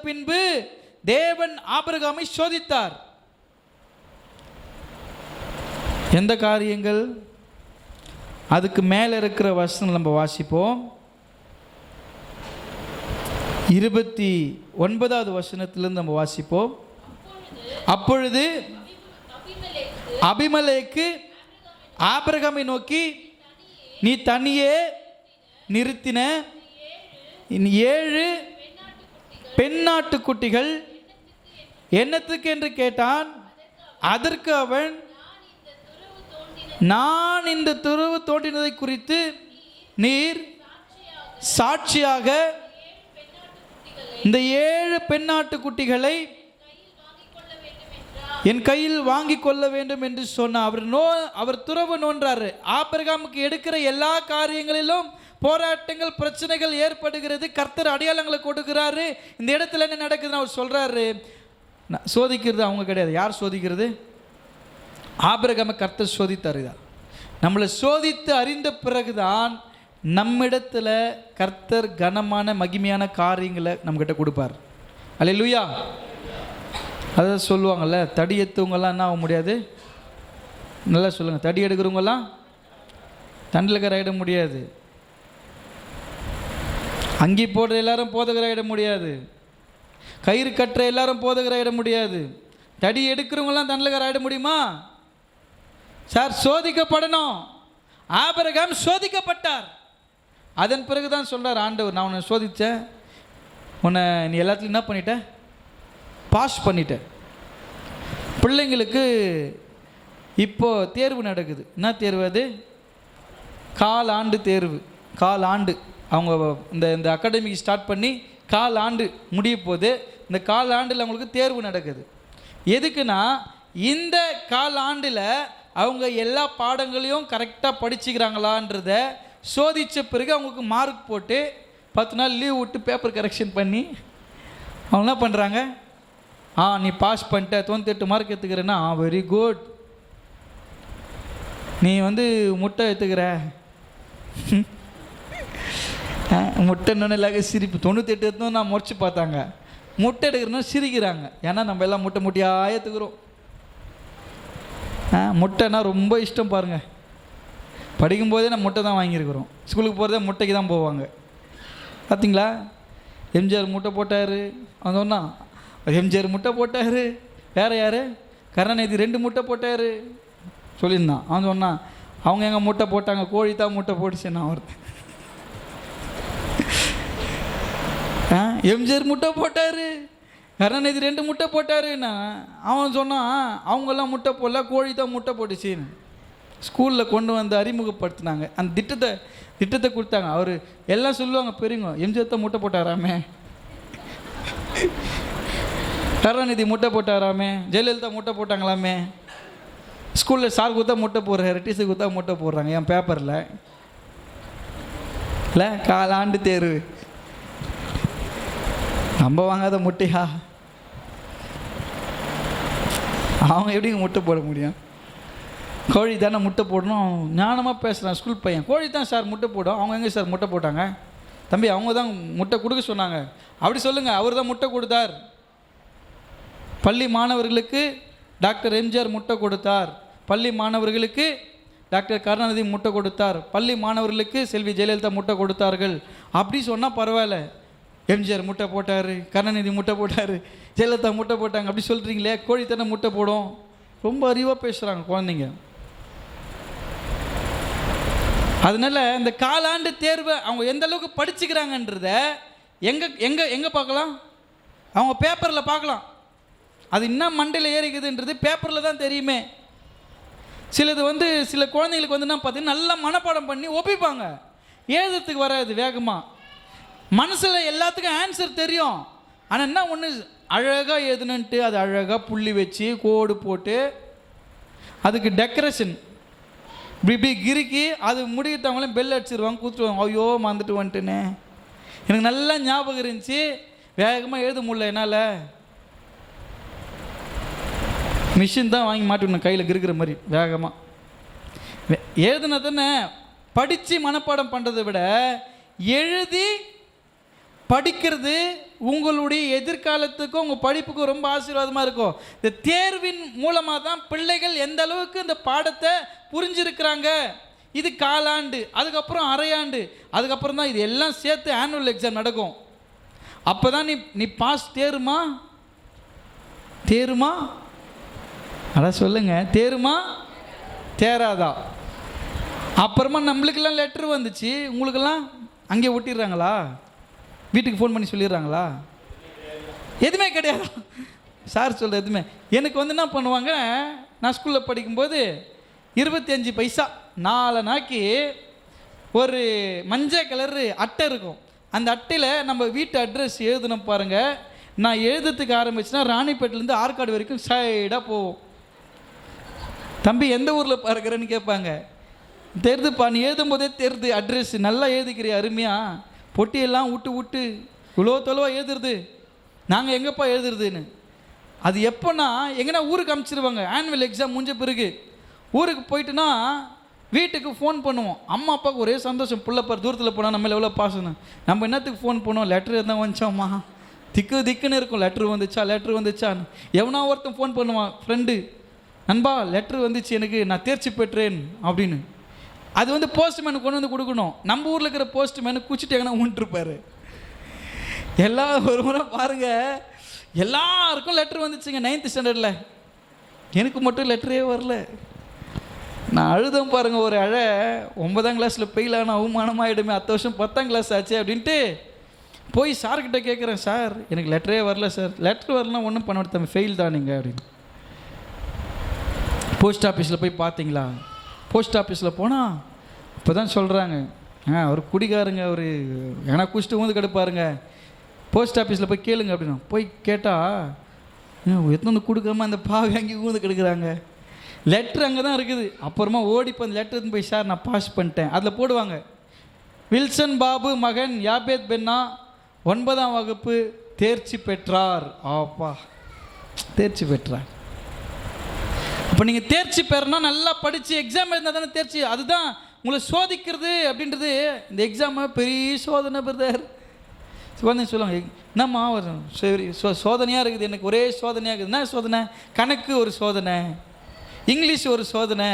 பின்பு தேவன் ஆபிரகாமை சோதித்தார். எந்த காரியங்கள்? அதுக்கு மேல இருக்கிற வசனம் நம்ம வாசிப்போம். 29வது வசனத்திலிருந்து நம்ம வாசிப்போம். அப்பொழுது அபிமெலேக்கு ஆபிரகாமை நோக்கி, நீ தனியே நிறுத்தின 7 பெண்ணாட்டு குட்டிகள் என்னத்துக்கு என்று கேட்டான். அதற்கு அவன், நான் இந்த துருவு தோன்றினதை குறித்து நீர் சாட்சியாக இந்த 7 பெண்ணாட்டு குட்டிகளை என் கையில் வாங்கி கொள்ள வேண்டும் என்று சொன்னார். அவர் துறவு நோன்றாரு. ஆபிரகாமுக்கு எடுக்கிற எல்லா காரியங்களிலும் போராட்டங்கள், பிரச்சனைகள் ஏற்படுகிறது. கர்த்தர் அடையாளங்களை கொடுக்கிறாரு. இந்த இடத்துல என்ன நடக்குதுன்னு அவர் சொல்றாரு. சோதிக்கிறது அவங்க கிடையாது. யார் சோதிக்கிறது? ஆபிரகாமை கர்த்தர் சோதித்தாரு. நம்மளை சோதித்து அறிந்த பிறகுதான் நம்மிடத்துல கர்த்தர் கனமான மகிமையான காரியங்களை நம்மகிட்ட கொடுப்பார். அல்லேலூயா. அதான் சொல்லுவாங்கள்ல, தடி எடுத்தவங்கெல்லாம் என்ன ஆக முடியாது? நல்லா சொல்லுங்க. தடி எடுக்கிறவங்கெல்லாம் தண்டலுக்கராயிட முடியாது. அங்கி போடுற எல்லாரும் போதகராயிட முடியாது. கயிறு கட்டுற எல்லாரும் போதகராயிட முடியாது. தடி எடுக்கிறவங்களாம் தண்டலுக்கராயிட முடியுமா? சார், சோதிக்கப்படணும். ஆபிரகாம் சோதிக்கப்பட்டார். அதன் பிறகுதான் சொல்றார் ஆண்டவர், நான் உன்னை சோதித்தேன், உன்னை நீ எல்லாத்துலையும் என்ன பண்ணிட்ட? பாஸ் பண்ணிட்ட. பிள்ளைங்களுக்கு இப்போ தேர்வு நடக்குது. என்ன தேர்வு அது? காலாண்டு தேர்வு. காலாண்டு அவங்க இந்த அகாடமிக்கு ஸ்டார்ட் பண்ணி காலாண்டு முடிய போது இந்த காலாண்டில் அவங்களுக்கு தேர்வு நடக்குது. எதுக்குன்னா, இந்த காலாண்டில் அவங்க எல்லா பாடங்களையும் கரெக்டாக படிச்சுக்கிறாங்களான்றத சோதித்த பிறகு அவங்களுக்கு மார்க் போட்டு 10 நாள் லீவ் விட்டு பேப்பர் கரெக்ஷன் பண்ணி அவங்க என்ன பண்ணுறாங்க, நீ பாஸ் பண்ணிட்ட, 98 மார்க் எடுத்துக்கிறேன்னா வெரி குட், நீ முட்டை எடுத்துக்கிற. முட்டைன்னு இல்லாத சிரிப்பு. 98 எடுத்தோம் நான் முறைச்சி பார்த்தாங்க. முட்டை எடுக்கிறோன்னா சிரிக்கிறாங்க. ஏன்னா நம்ம எல்லாம் முட்டையாக எடுத்துக்கிறோம். முட்டைன்னா ரொம்ப இஷ்டம் பாருங்கள். படிக்கும்போதே நான் முட்டை தான் வாங்கியிருக்கிறோம். ஸ்கூலுக்கு போகிறதே முட்டைக்கு தான் போவாங்க. பார்த்தீங்களா? எம்ஜிஆர் முட்டை போட்டார். அவன் சொன்னான், எம்ஜிஆர் முட்டை போட்டார். வேறு யார்? கருணாநிதி 2 முட்டை போட்டார் சொல்லியிருந்தான். அவன் சொன்னான், அவங்க எங்கே முட்டை போட்டாங்க, கோழி தான் முட்டை போட்டுச்சு. நான் ஒருத்தன் எம்ஜிஆர் முட்டை போட்டார், கருணாநிதி 2 முட்டை போட்டாருன்னா அவன் சொன்னான், அவங்கெல்லாம் முட்டை போடல, கோழி தான் முட்டை போட்டுச்சின்னு. ஸ்கூலில் கொண்டு வந்து அறிமுகப்படுத்தினாங்க. அந்த திட்டத்தை கொடுத்தாங்க. அவர் எல்லாம் சொல்லுவாங்க, பெரியவங்க, எம்ஜிஆர் தான் முட்டை போட்டாராமே, கருணாநிதி முட்டை போட்டாராமே, ஜெயலலிதா முட்டை போட்டாங்களாமே. ஸ்கூலில் சார் கொடுத்தா முட்டை போடுறாரு, டீச்சர் கொடுத்தா முட்டை போடுறாங்க. என் பேப்பரில் இல்லை, காலாண்டு தேர்வு. நம்ம வாங்காத முட்டையா? அவங்க எப்படி முட்டை போட முடியும்? கோழி தானே முட்டை போடணும். ஞானமாக பேசுகிறான் ஸ்கூல் பையன். கோழி தான் சார் முட்டை போடும். அவங்க எங்கே சார் முட்டை போட்டாங்க? தம்பி, அவங்க தான் முட்டை கொடுக்க சொன்னாங்க. அப்படி சொல்லுங்கள். அவர் தான் முட்டை கொடுத்தார். பள்ளி மாணவர்களுக்கு டாக்டர் எம்ஜிஆர் முட்டை கொடுத்தார். பள்ளி மாணவர்களுக்கு டாக்டர் கருணாநிதி முட்டை கொடுத்தார். பள்ளி மாணவர்களுக்கு செல்வி ஜெயலலிதா முட்டை கொடுத்தார்கள். அப்படி சொன்னால் பரவாயில்ல. எம்ஜிஆர் முட்டை போட்டார், கருணாநிதி முட்டை போட்டார், ஜெயலலிதா முட்டை போட்டாங்க அப்படி சொல்கிறீங்களே. கோழி தானே முட்டை போடும். ரொம்ப அறிவாக பேசுகிறாங்க குழந்தைங்க. அதனால இந்த காலாண்டு தேர்வை அவங்க எந்த அளவுக்கு படிச்சுக்கிறாங்கன்றத எங்கே எங்கே எங்கே பார்க்கலாம்? அவங்க பேப்பரில் பார்க்கலாம். அது இன்னும் மண்டையில் ஏறிக்குதுன்றது பேப்பரில் தான் தெரியுமே. சிலது சில குழந்தைங்களுக்கு என்ன பார்த்தீங்கன்னா நல்லா மனப்பாடம் பண்ணி ஒப்பிப்பாங்க. எழுதுறதுக்கு வராது வேகமாக. மனசில் எல்லாத்துக்கும் ஆன்சர் தெரியும். ஆனால் என்ன ஒன்று, அழகாக எழுதுனுன்ட்டு அது அழகாக புள்ளி வச்சு கோடு போட்டு அதுக்கு டெக்கரேஷன் இப்படி கிறுக்கி அது முடிக்கிறவங்களையும் பெல் அடிச்சிருவாங்க, கூத்துருவாங்க. ஐயோ மறந்துட்டு வந்துட்டுனே. எனக்கு நல்லா ஞாபகம் இருந்துச்சு, வேகமாக எழுத முடியல என்னால். மிஷின் தான் வாங்கி மாட்டிவிடணும் கையில் இருக்கிற மாதிரி வேகமாக. எழுதுனா தானே. படித்து மனப்பாடம் பண்ணுறதை விட எழுதி படிக்கிறது உங்களுடைய எதிர்காலத்துக்கும் உங்கள் படிப்புக்கும் ரொம்ப ஆசீர்வாதமாக இருக்கும். இந்த தேர்வின் மூலமாக தான் பிள்ளைகள் எந்த அளவுக்கு இந்த பாடத்தை புரிஞ்சிருக்கிறாங்க. இது காலாண்டு, அதுக்கப்புறம் அரையாண்டு, அதுக்கப்புறம் தான் இது எல்லாம் சேர்த்து ஆனுவல் எக்ஸாம் நடக்கும். அப்போ தான் நீ பாஸ் தேருமா அதான் சொல்லுங்க, தேருமா தேராதா? அப்புறமா நம்மளுக்கெல்லாம் லெட்ரு வந்துச்சு, உங்களுக்கெல்லாம் அங்கே ஒட்டிடுறாங்களா? வீட்டுக்கு ஃபோன் பண்ணி சொல்லிடுறாங்களா? எதுவுமே கிடையாது. சார் சொல்கிற எதுவுமே. எனக்கு என்ன பண்ணுவாங்க, நான் ஸ்கூலில் படிக்கும்போது 25 பைசா 4 நாளைக்கு ஒரு மஞ்சள் கலரு அட்டை இருக்கும். அந்த அட்டையில் நம்ம வீட்டு அட்ரஸ் எழுதணும் பாருங்கள். நான் எழுதுறதுக்கு ஆரம்பிச்சுன்னா ராணிப்பேட்டிலேருந்து ஆற்காடு வரைக்கும் சைடாக போவோம். தம்பி எந்த ஊரில் பார்க்குறேன்னு கேட்பாங்க. தெரிதுப்பா, நீ எழுதும் போதே தெரிது அட்ரஸ், நல்லா எழுதிக்கிறிய அருமையாக, பொட்டியெல்லாம் விட்டு இவ்வளோ தொலைவாக எழுதுறது, நாங்கள் எங்கேப்பா எழுதுறதுன்னு. அது எப்போன்னா எங்கன்னா ஊருக்கு அனுப்பிச்சிடுவாங்க. ஆனுவல் எக்ஸாம் முடிஞ்ச பிறகு ஊருக்கு போயிட்டுனா வீட்டுக்கு ஃபோன் பண்ணுவோம். அம்மா அப்பாவுக்கு ஒரே சந்தோஷம், பிள்ளைப்பார் தூரத்தில் போனால் நம்ம எவ்வளோ பாசணும். நம்ம என்னத்துக்கு ஃபோன் பண்ணுவோம், லெட்ரு இருந்தால் வந்துச்சோம்மா, திக்குன்னு இருக்கும். லெட்ரு வந்துச்சான்னு எவனா ஒருத்தன் ஃபோன் பண்ணுவான், ஃப்ரெண்டு, நண்பா லெட்ரு வந்துச்சு எனக்கு, நான் தேர்ச்சி பெற்றேன் அப்படின்னு. அது போஸ்ட்மேனு கொண்டு வந்து கொடுக்கணும். நம்ம ஊரில் இருக்கிற போஸ்ட்மேனு குச்சிட்டு எங்கன்னா ஊன்ட்டுருப்பார். ஒரு முறை பாருங்கள், எல்லாருக்கும் லெட்ரு வந்துச்சுங்க 9th ஸ்டாண்டர்டில். எனக்கு மட்டும் லெட்டரே வரல. நான் அழுதம் பாருங்கள், ஒரு 9ஆம் கிளாஸில் ஃபெயிலான அவமானமாகிடுமே, 10 வருஷம் 10ஆம் கிளாஸ் ஆச்சு அப்படின்ட்டு போய் சார்கிட்ட கேட்குறேன், சார் எனக்கு லெட்டரே வரல சார். லெட்ரு வரலன்னா ஒன்றும் பண்ண தம்பி, ஃபெயில் தான் நீங்கள் அப்படின்னு. போஸ்ட் ஆஃபீஸில் போய் பார்த்தீங்களா? போஸ்ட் ஆஃபீஸில் போனால் இப்போ தான் சொல்கிறாங்க, அவர் குடிகாருங்க, அவர் ஏன்னா குடிச்சிட்டு ஊந்து கெடுப்பாருங்க, போஸ்ட் ஆஃபீஸில் போய் கேளுங்க அப்படின்னா. போய் கேட்டால் எத்தனை கொடுக்காம அந்த பாவி அங்கே ஊந்து கெடுக்குறாங்க. லெட்ரு அங்கே தான் இருக்குது. அப்புறமா ஓடி இப்போ அந்த லெட்ரு போய், சார் நான் பாஸ் பண்ணிட்டேன். அதில் போடுவாங்க, வில்சன் பாபு மகன் யாபேத் பென்னா 9ஆம் வகுப்பு தேர்ச்சி பெற்றார். ஆப்பா, தேர்ச்சி பெற்றார். அப்போ நீங்கள் தேர்ச்சி பெறனா நல்லா படித்து எக்ஸாம் எழுந்தால் தானே தேர்ச்சி. அதுதான் உங்களை சோதிக்கிறது அப்படின்றது. இந்த எக்ஸாமு பெரிய சோதனை பிரதர். சோதனை சொல்லுவாங்க, என்னம்மா ஒரு சரி சோதனையாக இருக்குது, எனக்கு ஒரே சோதனையாக இருக்குது. என்ன சோதனை? கணக்கு ஒரு சோதனை, இங்கிலீஷ் ஒரு சோதனை,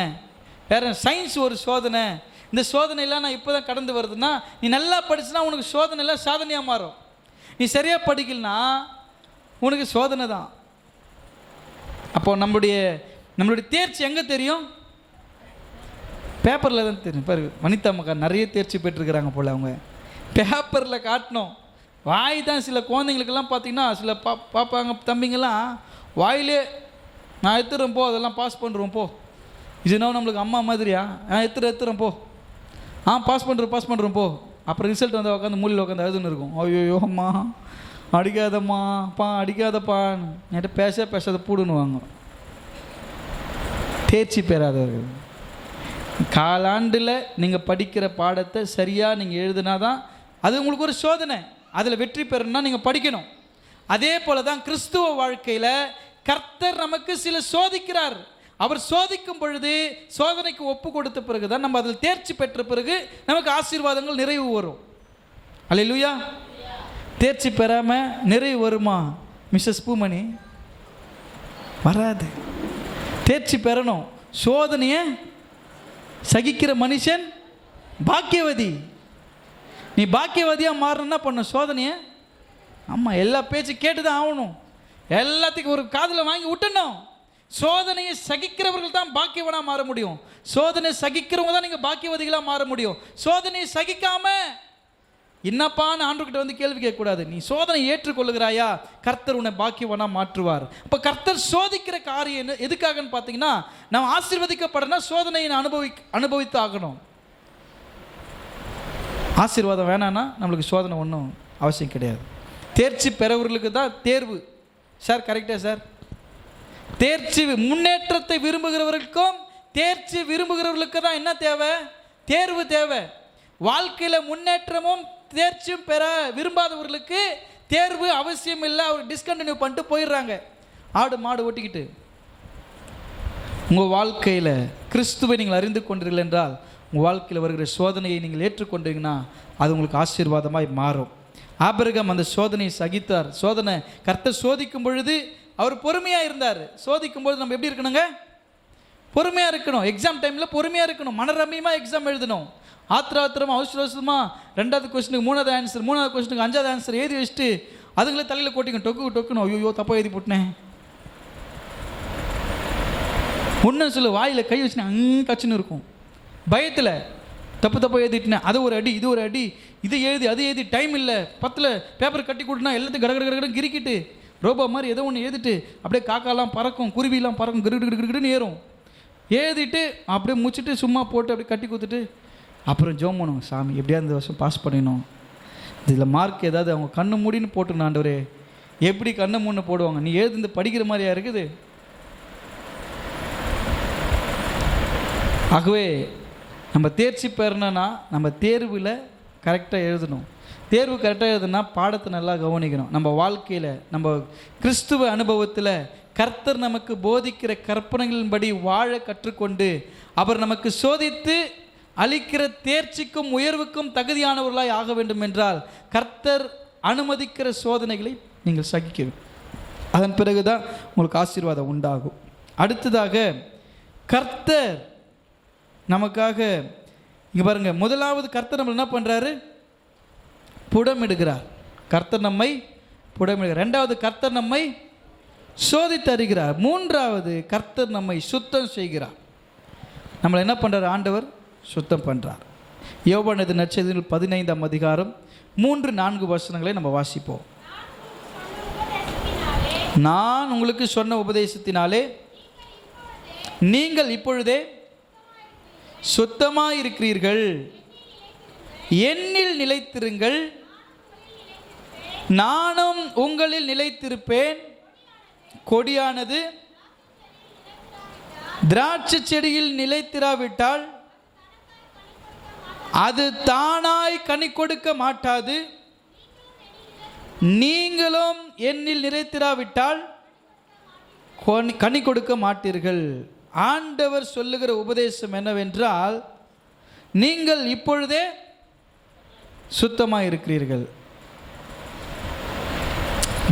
வேறு சயின்ஸ் ஒரு சோதனை. இந்த சோதனையெல்லாம் நான் இப்போ தான் கடந்து வருதுன்னா, நீ நல்லா படிச்சுன்னா உனக்கு சோதனைலாம் சாதனையாக மாறும். நீ சரியாக படிக்கலனா உனக்கு சோதனை தான். அப்போது நம்மளுடைய தேர்ச்சி எங்கே தெரியும்? பேப்பரில் தான் தெரியும். பாரு, வனிதா மக்கா நிறைய தேர்ச்சி பெற்றுருக்கிறாங்க போல். அவங்க பேப்பரில் காட்டணும். வாய் தான் சில குழந்தைங்களுக்கெல்லாம் பார்த்தீங்கன்னா, சில பாப்பாங்க தம்பிங்கெல்லாம் வாயிலே நான் எடுத்துறேன் போ, அதெல்லாம் பாஸ் பண்ணுறோம் போ, இதுனா நம்மளுக்கு அம்மா மாதிரியா, நான் எடுத்துறேன் போ, பாஸ் பண்ணுறோம் போ. அப்புறம் ரிசல்ட் வந்து உட்காந்து மூலையில் உட்காந்து அழுதுன்னு இருக்கும். ஐயோ அம்மா அடிக்காதப்பா என்கிட்ட பேசாத பூடுன்னுவாங்க. தேர்ச்சி பெறாதவர்கள். காலாண்டில் நீங்கள் படிக்கிற பாடத்தை சரியாக நீங்கள் எழுதுனா தான் அது உங்களுக்கு ஒரு சோதனை. அதில் வெற்றி பெறணும்னா நீங்கள் படிக்கணும். அதே போல் தான் கிறிஸ்துவ வாழ்க்கையில் கர்த்தர் நமக்கு சில சோதிக்கிறார். அவர் சோதிக்கும் பொழுது சோதனைக்கு ஒப்பு கொடுத்த பிறகு தான் நம்ம அதில் தேர்ச்சி பெற்ற பிறகு நமக்கு ஆசீர்வாதங்கள் நிறைவு வரும். அல்லேலூயா. தேர்ச்சி பெறாமல் நிறைவு வருமா மிஸ்ஸஸ் பூமணி? வராது. தேர்ச்சி பெறணும். சோதனையை சகிக்கிற மனுஷன் பாக்கியவதி. நீ பாக்கியவதியாக மாறணும்னா பண்ண சோதனையை. ஆமாம், எல்லா பேச்சு கேட்டு தான் ஆகணும். எல்லாத்துக்கும் ஒரு காதில் வாங்கி விட்டுணும். சோதனையை சகிக்கிறவர்கள் தான் பாக்கியவனாக மாற முடியும். சோதனை சகிக்கிறவங்க தான் நீங்கள் பாக்கியவதிகளாக மாற முடியும். சோதனையை சகிக்காம என்னப்பான்னு ஆண்டவர்கிட்ட வந்து கேள்வி கேட்கக்கூடாது. நீ சோதனை ஏற்றுக்கொள்ளுகிறாயா, கர்த்தர் உன்னை பாக்கியவனாக மாற்றுவார். இப்போ கர்த்தர் சோதிக்கிற காரியம் எதுக்காகன்னு பார்த்தீங்கன்னா, நம்ம ஆசீர்வதிக்கப்படனா சோதனையை அனுபவித்து ஆகணும். ஆசீர்வாதம் வேணான்னா நம்மளுக்கு சோதனை ஒன்றும் அவசியம் கிடையாது. தேர்ச்சி பெறவர்களுக்கு தான் தேர்வு. சார் கரெக்டா சார்? தேர்ச்சி முன்னேற்றத்தை விரும்புகிறவர்களுக்கும் தேர்ச்சி விரும்புகிறவர்களுக்கு தான் என்ன தேவை? தேர்வு தேவை. வாழ்க்கையில் முன்னேற்றமும் தேர்ச்சியும் பெற விரும்பாதவர்களுக்கு தேர்வு அவசியம் இல்லை. அவர் டிஸ்கண்டினியூ பண்ணிட்டு போயிடுறாங்க ஆடு மாடு ஓட்டிக்கிட்டு. உங்கள் வாழ்க்கையில் கிறிஸ்துவை நீங்கள் அறிந்து கொண்டீர்கள் என்றால், உங்கள் வாழ்க்கையில் வருகிற சோதனையை நீங்கள் ஏற்றுக்கொண்டீங்கன்னா அது உங்களுக்கு ஆசீர்வாதமாய் மாறும். ஆபிரகாம் அந்த சோதனையை சகித்தார். சோதனை கர்த்தர் சோதிக்கும் பொழுது அவர் பொறுமையாக இருந்தார். சோதிக்கும் பொழுது நம்ம எப்படி இருக்கணுங்க? பொறுமையாக இருக்கணும். எக்ஸாம் டைமில் பொறுமையாக இருக்கணும். மனரமியமாக எக்ஸாம் எழுதணும். ஆத்திரமாக அவசரமாக 2வது கொஸ்டினுக்கு 3வது ஆன்சர், 3வது கொஸ்டினுக்கு 5வது ஆன்சர் எழுதி வச்சுட்டு அதுங்களே தலையில் கொட்டிக்கணும். டொக்குன்னு ஐயோ தப்பாக எழுதி போட்டேன். ஒன்றும் சொல்ல வாயில் கை வச்சுனா கச்சுன்னு இருக்கும். பயத்தில் தப்பாக எழுதிட்டேன். அது ஒரு அடி, இது ஒரு அடி, இது எழுதி அது எழுதி, டைம் இல்லை, 10ல் பேப்பர் கட்டி கொடுனா எல்லாத்தையும் கடகடன்னு கிரிக்கிட்டு ரோபோ மாதிரி ஏதோ ஒன்று எழுதிட்டு அப்படியே காக்காலாம் பறக்கும், குருவிலாம் பறக்கும், கிடுன்னு ஏறும். எழுதிட்டு அப்படியே முடிச்சுட்டு சும்மா போட்டு அப்படியே கட்டி கொடுத்துட்டு அப்புறம் ஜோம் பண்ணுவோம், சாமி எப்படியா இந்த வருஷம் பாஸ் பண்ணிடணும், இதில் மார்க் ஏதாவது அவங்க கண்ணு மூடின்னு போட்டுருணும் ஆண்டவரே. எப்படி கண்ணு மூணு போடுவாங்க? நீ எழுந்து படிக்கிற மாதிரியா இருக்குது? ஆகவே நம்ம தேர்ச்சி பெறணும்னா நம்ம தேர்வில் கரெக்டாக எழுதணும். தேர்வு கரெக்டாக எழுதுனா பாடத்தை நல்லா கவனிக்கணும். நம்ம வாழ்க்கையில் நம்ம கிறிஸ்துவ அனுபவத்தில் கர்த்தர் நமக்கு போதிக்கிற கற்பனைகளின்படி வாழ கற்றுக்கொண்டு அவர் நமக்கு சோதித்து அளிக்கிற தேர்ச்சிக்கும் உயர்வுக்கும் தகுதியானவர்களாய் ஆக வேண்டும் என்றால் கர்த்தர் அனுமதிக்கிற சோதனைகளை நீங்கள் சகிக்கணும். அதன் பிறகுதான் உங்களுக்கு ஆசீர்வாதம் உண்டாகும். அடுத்ததாக கர்த்தர் நமக்காக இங்கே பாருங்கள், முதலாவது கர்த்தர் நம்ம என்ன பண்ணுறாரு? புடமிடுகிறார். கர்த்தர் நம்மை புடமிடுகிறார். 2வது கர்த்தர் நம்மை சோதித்தருகிறார். 3வது கர்த்தர் நம்மை சுத்தம் செய்கிறார். நம்மளை என்ன பண்ணுறார்? ஆண்டவர் சுத்தம் பண்ணுறார். யோவானது நற்செய்தியில் 15ஆம் அதிகாரம் 3-4 வசனங்களை நம்ம வாசிப்போம். நான் உங்களுக்கு சொன்ன உபதேசத்தினாலே நீங்கள் இப்பொழுதே சுத்தமாக இருக்கிறீர்கள், என்னில் நிலைத்திருங்கள், நானும் உங்களில் நிலைத்திருப்பேன். கொடியானது திராட்சை செடியில் நிலைத்திராவிட்டால் அது தானாய் கனி கொடுக்க மாட்டாது, நீங்களும் என்னில் நிலைத்திராவிட்டால் கனி கொடுக்க மாட்டீர்கள். ஆண்டவர் சொல்லுகிற உபதேசம் என்னவென்றால், நீங்கள் இப்பொழுதே சுத்தமாக இருக்கிறீர்கள்.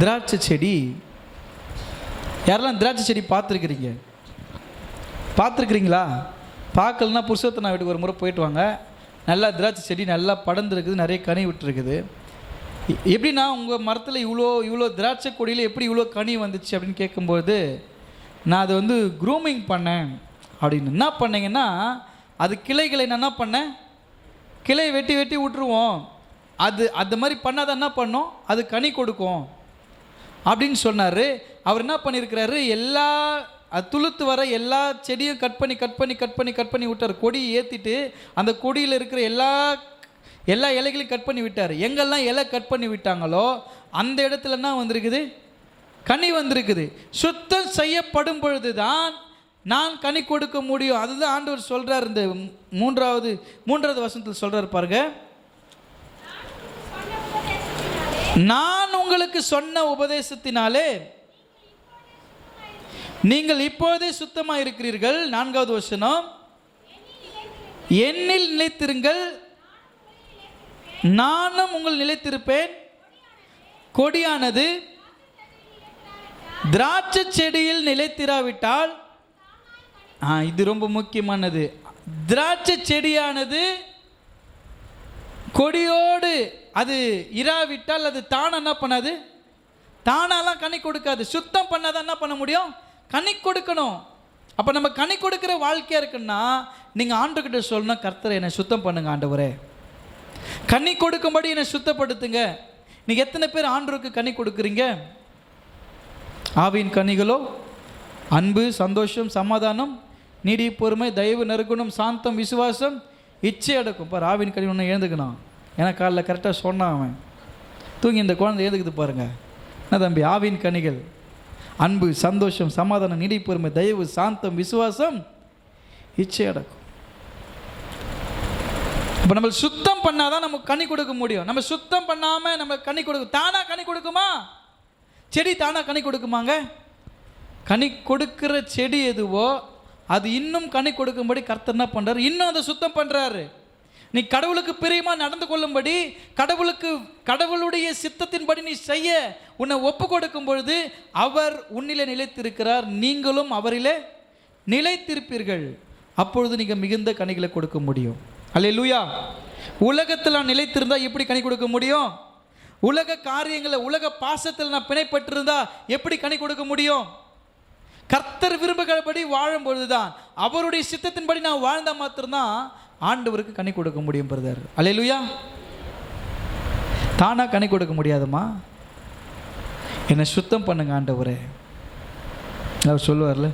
திராட்சை செடி, யாரெல்லாம் திராட்சை செடி பார்த்துருக்கிறீங்களா? பார்க்கலன்னா புருஷோத்தனா வீட்டுக்கு ஒரு முறை போயிட்டு வாங்க. நல்லா திராட்சை செடி நல்லா படர்ந்துருக்குது, நிறைய கனி விட்டுருக்குது. எப்படின்னா உங்கள் மரத்தில் இவ்வளோ திராட்சை கொடியில் எப்படி இவ்வளோ கனி வந்துச்சு அப்படின்னு கேட்கும்போது, நான் அதை வந்து க்ரூமிங் பண்ணேன் அப்படின்னு. என்ன பண்ணீங்கன்னா அது கிளைகளை நான் என்ன பண்ணேன், கிளையை வெட்டி விட்டுருவோம். அது மாதிரி பண்ணாதான் என்ன பண்ணோம், அது கனி கொடுக்கும் அப்படின்னு சொன்னார். அவர் என்ன பண்ணியிருக்கிறாரு, எல்லா துளுத்து வர எல்லா செடியும் கட் பண்ணி விட்டார். கொடியை ஏற்றிட்டு அந்த கொடியில் இருக்கிற எல்லா இலைகளையும் கட் பண்ணி விட்டார். எங்கெல்லாம் இலை கட் பண்ணி விட்டாங்களோ அந்த இடத்துல என்ன வந்திருக்குது, கனி வந்திருக்குது. சுத்தம் செய்யப்படும் பொழுது தான் நான் கனி கொடுக்க முடியும். அதுதான் ஆண்டவர் சொல்கிறார். இந்த மூன்றாவது வசனத்தில் சொல்கிறார் பாருங்க, நான் உங்களுக்கு சொன்ன உபதேசத்தினாலே நீங்கள் இப்போதே சுத்தமாக இருக்கிறீர்கள். 4வது வசனம், என்னில் நிலைத்திருங்கள், நானும் உங்கள் நிலைத்திருப்பேன். கொடியானது திராட்சை செடியில் நிலைத்திராவிட்டால், இது ரொம்ப முக்கியமானது, திராட்சை செடியானது கொடியோடு அது இராவிட்டால் அது தானா என்ன பண்ணாது, தானாலாம் கனி கொடுக்காது. சுத்தம் பண்ணாதான் என்ன பண்ண முடியும், கனி கொடுக்கணும். அப்போ நம்ம கனி கொடுக்குற வாழ்க்கையாக இருக்குன்னா நீங்கள் ஆண்டவர்கிட்ட சொல்லணும், கர்த்தரை என்னை சுத்தம் பண்ணுங்க ஆண்டவரே, கனி கொடுக்கும்படி என்னை சுத்தப்படுத்துங்க. நீங்கள் எத்தனை பேர் ஆண்டவருக்கு கனி கொடுக்குறீங்க? ஆவியின் கனிகளோ அன்பு, சந்தோஷம், சமாதானம், நீடி, பொறுமை, தயவு, நற்குணம், சாந்தம், விசுவாசம், இச்சை அடக்கும். பாரு, ஆவியின் கனி ஒன்று எழுந்துக்கணும். ஏன்னா காலைல கரெக்டாக சொன்னான் அவன், தூங்கி இந்த குழந்தை எழுதுக்குது பாருங்க. என்ன தம்பி, ஆவியின் கனிகள் அன்பு, சந்தோஷம், சமாதானம், நீடி, பொறுமை, தயவு, சாந்தம், விசுவாசம், இச்சை அடக்கும். இப்போ நம்ம சுத்தம் பண்ணாதான் நமக்கு கனி கொடுக்க முடியும். நம்ம சுத்தம் பண்ணாமல் நம்ம கனி தானா கனி கொடுக்குமா? செடி தானா கனி கொடுக்குமாங்க? கனி கொடுக்கிற செடி எதுவோ அது இன்னும் கனி கொடுக்கும்படி கர்த்தர் என்ன பண்ணுறாரு, இன்னும் அதை சுத்தம் பண்ணுறாரு. நீ கடவுளுக்கு பிரியமா நடந்து கொள்ளும்படி, கடவுளுடைய சித்தத்தின்படி நீ செய்ய உன்னை ஒப்பு கொடுக்கும் பொழுது அவர் உன்னிலே நிலைத்திருக்கிறார், நீங்களும் அவரிலே நிலைத்திருப்பீர்கள். அப்பொழுது நீங்க மிகுந்த கனிகளை கொடுக்க முடியும். அல்லேலூயா. உலகத்தில் நான் நிலைத்திருந்தா எப்படி கனி கொடுக்க முடியும்? உலக காரியங்களை, உலக பாசத்தில் நான் பிணைப்பட்டிருந்தா எப்படி கனி கொடுக்க முடியும்? கர்த்தர் விரும்புகிறபடி வாழும் பொழுதுதான், அவருடைய சித்தத்தின்படி நான் வாழ்ந்தா மாத்திரம்தான் ஆண்டவருக்கு கனி கொடுக்க முடியும் பிரதர். அல்லேலூயா. தானா கனி கொடுக்க முடியாதுமா. என்னை சுத்தம் பண்ணுங்க ஆண்டவரே. அவர் சொல்லுவார்ல,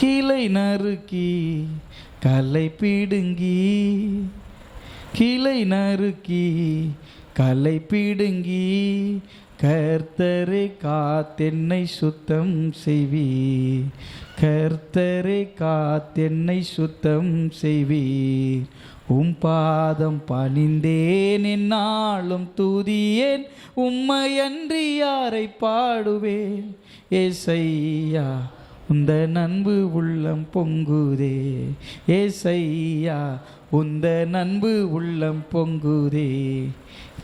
கீழே நறுக்கி கலை பிடுங்கி, கீழே நறுக்கி கலை பிடுங்கி, கர்த்தரே காத்தென்னை சுத்தம் செய்வீர், கர்த்தரே காத்தென்னை சுத்தம் செய்வீர். பாதம் பணிந்தேன் என்னாலும் துதியேன், உம்மையன்றி யாரை பாடுவேன். ஏசையா உந்த நண்பு உள்ளம் பொங்குதே, ஏசையா உந்த நண்பு உள்ளம் பொங்குதே.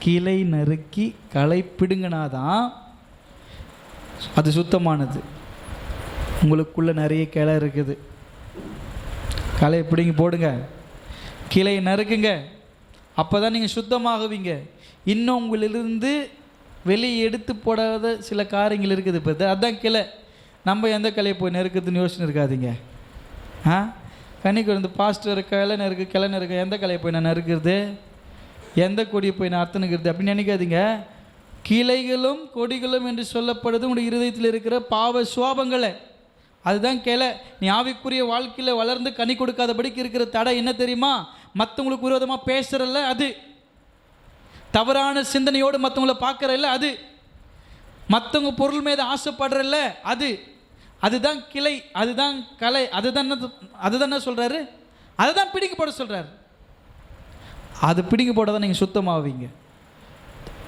கிளை நறுக்கி களை பிடுங்கினாதான் அது சுத்தமானது. உங்களுக்குள்ள நிறைய கிளை இருக்குது, களையை பிடுங்கி போடுங்க, கிளையை நறுக்குங்க, அப்போ தான் நீங்கள் சுத்தமாகுவீங்க. இன்னும் உங்களிலிருந்து வெளியே எடுத்து போடாத சில காரியங்கள் இருக்குது. இப்போ அதுதான் கிளை. நம்ம எந்த கிளையை போய் நெருக்குதுன்னு யோசனை இருக்காதீங்க. கனிக்கு வந்து பாஸ்டர் கிளை நெருக்கு எந்த கிளையை போய் நான் நறுக்கிறது, எந்த கொடியை போய் நான் அர்த்தனுக்கிறது அப்படின்னு நினைக்காதீங்க. கிளைகளும் கொடிகளும் என்று சொல்லப்படுது உங்களுடைய இருதயத்தில் இருக்கிற பாவ சுவாபங்களை, அதுதான் கிளை. நீ ஆவிக்குரிய வாழ்க்கையில் வளர்ந்து கனி கொடுக்காதபடிக்கு இருக்கிற தடை என்ன தெரியுமா? மற்றவங்களுக்கு விரோதமாக பேசுகிறல்ல அது, தவறான சிந்தனையோடு மற்றவங்கள பார்க்குறல்ல அது, மற்றவங்க பொருள் மீது ஆசைப்படுறல்ல அது, அதுதான் கிளை, அதுதான் கலை. அதுதான் என்ன சொல்கிறாரு? அதுதான் பிடிக்க போட சொல்கிறார். அது பிடிக்க போட தான் நீங்கள் சுத்தமாவீங்க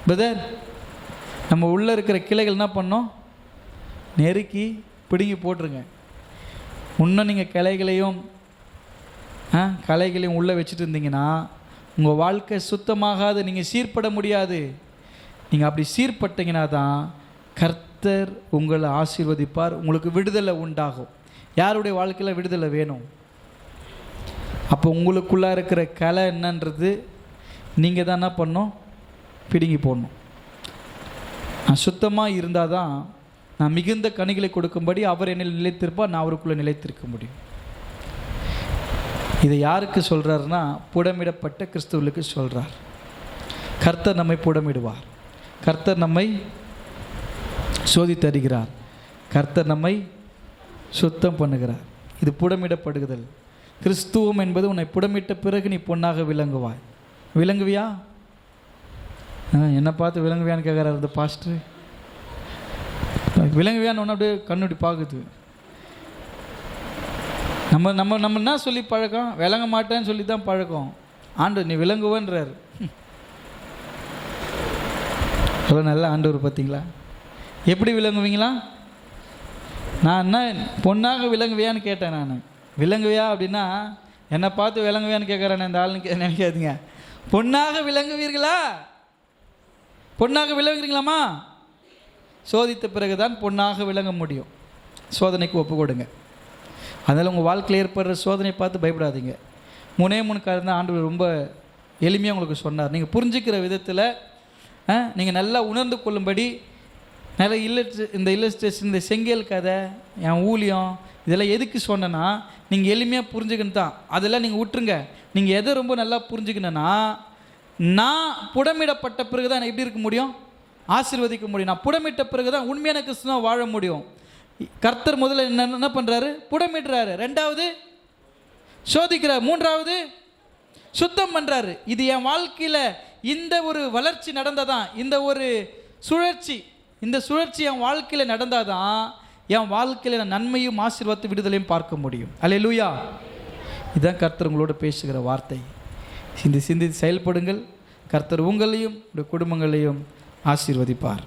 பிரதர். நம்ம உள்ளே இருக்கிற கிளைகள் என்ன பண்ணோம்? நெருக்கி பிடுங்கி போட்டுருங்க. இன்னும் நீங்கள் கலைகளையும் உள்ளே வச்சுட்டு இருந்தீங்கன்னா உங்கள் வாழ்க்கை சுத்தமாகாது, நீங்கள் சீர்பட முடியாது. நீங்கள் அப்படி சீர்பட்டீங்கன்னா தான் கர்த்தர் உங்களை ஆசீர்வதிப்பார், உங்களுக்கு விடுதலை உண்டாகும். யாருடைய வாழ்க்கையில் விடுதலை வேணும்? அப்போ உங்களுக்குள்ளே இருக்கிற கலை என்னன்றது நீங்கள் தான் என்ன பண்ணணும்? பிடுங்கி போடணும். நான் சுத்தமாக இருந்தால் தான் நான் மிகுந்த கனிகளை கொடுக்கும்படி அவர் என்னில் நிலைத்திருப்பார், நான் அவருக்குள்ளே நிலைத்திருக்க முடியும். இதை யாருக்கு சொல்கிறாருன்னா புடமிடப்பட்ட கிறிஸ்துவுக்கு சொல்கிறார். கர்த்தர் நம்மை புடமிடுவார், கர்த்தர் நம்மை சோதித்தருகிறார், கர்த்தர் நம்மை சுத்தம் பண்ணுகிறார். இது புடமிடப்படுகுதல். கிறிஸ்துவம் என்பது உன்னை புடமிட்ட பிறகு நீ பொன்னாக விளங்குவாய். விளங்குவியா? என்னை பார்த்து விளங்குவியான்னு கேட்குறாரு இந்த பாஸ்டர். விளங்குவியான்னு ஒன்று அப்படியே கண்ணுடி பார்க்குது. நம்ம நம்ம நம்ம என்ன சொல்லி பழக்கம்? விளங்க மாட்டேன்னு சொல்லி தான் பழக்கம். ஆண்டவர் நீ விளங்குவன்றார். அவ்வளோ நல்ல ஆண்டவர் பார்த்தீங்களா? எப்படி விளங்குவீங்களா? நான் என்ன பொண்ணாக விளங்குவியான்னு கேட்டேன். நான் விளங்குவியா அப்படின்னா என்னை பார்த்து விளங்குவியான்னு கேட்குறேன் இந்த ஆளுன்னு நினைக்காதீங்க. பொண்ணாக விளங்குவீர்களா? பொண்ணாக விளங்குறீங்களாமா? சோதித்த பிறகு தான் பொண்ணாக விளங்க முடியும். சோதனைக்கு ஒப்பு கொடுங்க. அதனால் உங்கள் வாழ்க்கையில் ஏற்படுற சோதனை பார்த்து பயப்படாதீங்க. 3 காரணம் தான் ஆண்டவர் ரொம்ப எளிமையாக உங்களுக்கு சொன்னார். நீங்கள் புரிஞ்சுக்கிற விதத்தில் நீங்கள் நல்லா உணர்ந்து கொள்ளும்படி நல்ல இந்த இல்லஸ்ட்ரேஷன், இந்த செங்கல் கதை, என் ஊழியம், இதெல்லாம் எதுக்கு சொன்னேன்னா நீங்கள் எளிமையாக புரிஞ்சுக்கணும் தான். அதெல்லாம் நீங்கள் விட்டுருங்க. நீங்கள் எதை ரொம்ப நல்லா புரிஞ்சுக்கணுன்னா, நான் புடமிடப்பட்ட பிறகு தான் எப்படி இருக்க முடியும்? ஆசீர்வதிக்க முடியும். நான் புடமிட்ட பிறகு தான் உண்மையான கிறிஸ்துவ வாழ முடியும். கர்த்தர் முதல்ல என்ன பண்ணுறாரு? புடமிடுறாரு. 2வது சோதிக்கிறார். 3வது சுத்தம் பண்ணுறாரு. இது என் வாழ்க்கையில் இந்த ஒரு வளர்ச்சி நடந்ததான், இந்த ஒரு சுழற்சி, இந்த சுழற்சி என் வாழ்க்கையில் நடந்தாதான் என் வாழ்க்கையில் நான் நன்மையும் ஆசீர்வாதத்தை விடுதலையும் பார்க்க முடியும். அல்லேலூயா. இதுதான் கர்த்தர் உங்களோடு பேசுகிற வார்த்தை. சிந்தித்து செயல்படுங்கள். கர்த்தர் உங்களையும் உங்கள் குடும்பங்களையும் ஆசீர்வதிப்பார்.